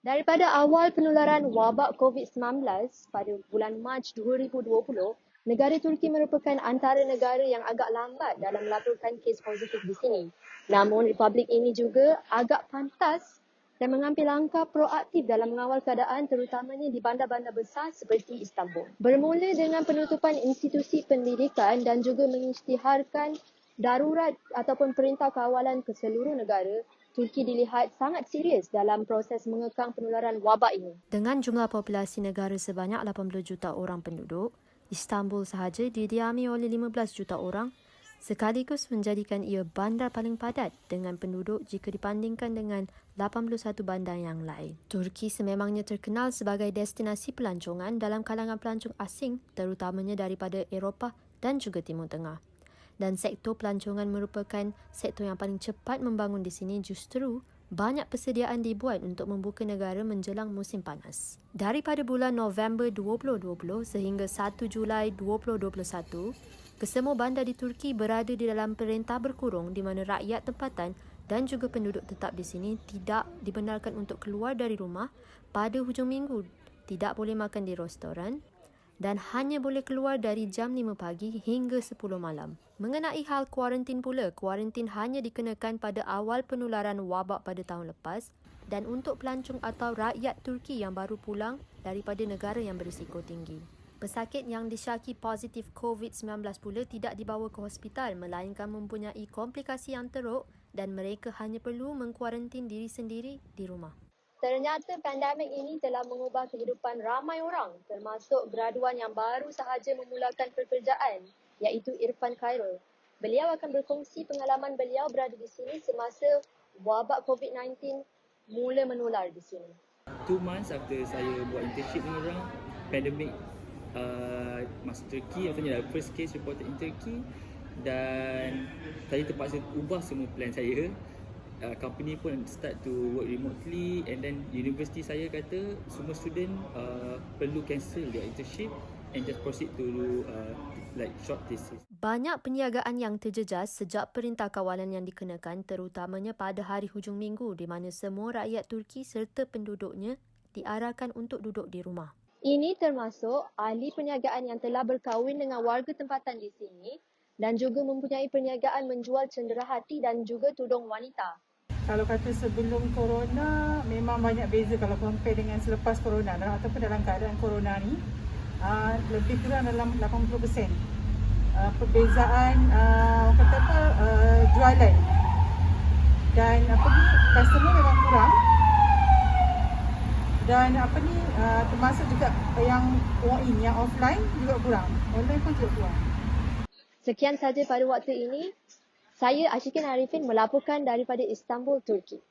Daripada awal penularan wabak COVID-19 pada bulan Mac 2020, negara Turki merupakan antara negara yang agak lambat dalam melaporkan kes positif di sini. Namun, republik ini juga agak pantas dan mengambil langkah proaktif dalam mengawal keadaan terutamanya di bandar-bandar besar seperti Istanbul. Bermula dengan penutupan institusi pendidikan dan juga mengisytiharkan darurat ataupun perintah kawalan ke seluruh negara, Turki dilihat sangat serius dalam proses mengekang penularan wabak ini. Dengan jumlah populasi negara sebanyak 80 juta orang penduduk, Istanbul sahaja didiami oleh 15 juta orang, sekaligus menjadikan ia bandar paling padat dengan penduduk jika dibandingkan dengan 81 bandar yang lain. Turki sememangnya terkenal sebagai destinasi pelancongan dalam kalangan pelancong asing, terutamanya daripada Eropah dan juga Timur Tengah. Dan sektor pelancongan merupakan sektor yang paling cepat membangun di sini, justru banyak persediaan dibuat untuk membuka negara menjelang musim panas. Daripada bulan November 2020 sehingga 1 Julai 2021, kesemua bandar di Turki berada di dalam perintah berkurung di mana rakyat tempatan dan juga penduduk tetap di sini tidak dibenarkan untuk keluar dari rumah pada hujung minggu, tidak boleh makan di restoran dan hanya boleh keluar dari jam 5 pagi hingga 10 malam. Mengenai hal kuarantin pula, kuarantin hanya dikenakan pada awal penularan wabak pada tahun lepas dan untuk pelancong atau rakyat Turki yang baru pulang daripada negara yang berisiko tinggi. Pesakit yang disyaki positif COVID-19 pula tidak dibawa ke hospital melainkan mempunyai komplikasi yang teruk dan mereka hanya perlu mengkuarantin diri sendiri di rumah. Ternyata pandemik ini telah mengubah kehidupan ramai orang, termasuk graduan yang baru sahaja memulakan pekerjaan, iaitu Irfan Khairul. Beliau akan berkongsi pengalaman beliau berada di sini semasa wabak COVID-19 mula menular di sini. 2 months after saya buat internship dengan orang, pandemik masuk Turki, maksudnya first case reported in Turki, dan saya terpaksa ubah semua plan saya. Company pun start to work remotely, and then university saya kata semua student perlu cancel their internship and just proceed to like short thesis. Banyak penjagaan yang terjejas sejak perintah kawalan yang dikenakan, terutamanya pada hari hujung minggu di mana semua rakyat Turki serta penduduknya diarahkan untuk duduk di rumah. Ini termasuk ahli perniagaan yang telah berkahwin dengan warga tempatan di sini dan juga mempunyai perniagaan menjual cenderahati dan juga tudung wanita. Kalau kata sebelum corona, memang banyak beza kalau compare dengan selepas corona ataupun dalam keadaan corona ni, lebih kurang dalam 80%. Perbezaan kata apa, jualan dan customer memang kurang, dan termasuk juga yang walk-in, yang offline juga kurang, online pun juga kurang. Sekian saja pada waktu ini. Saya Ashikin Arifin melaporkan daripada Istanbul, Turki.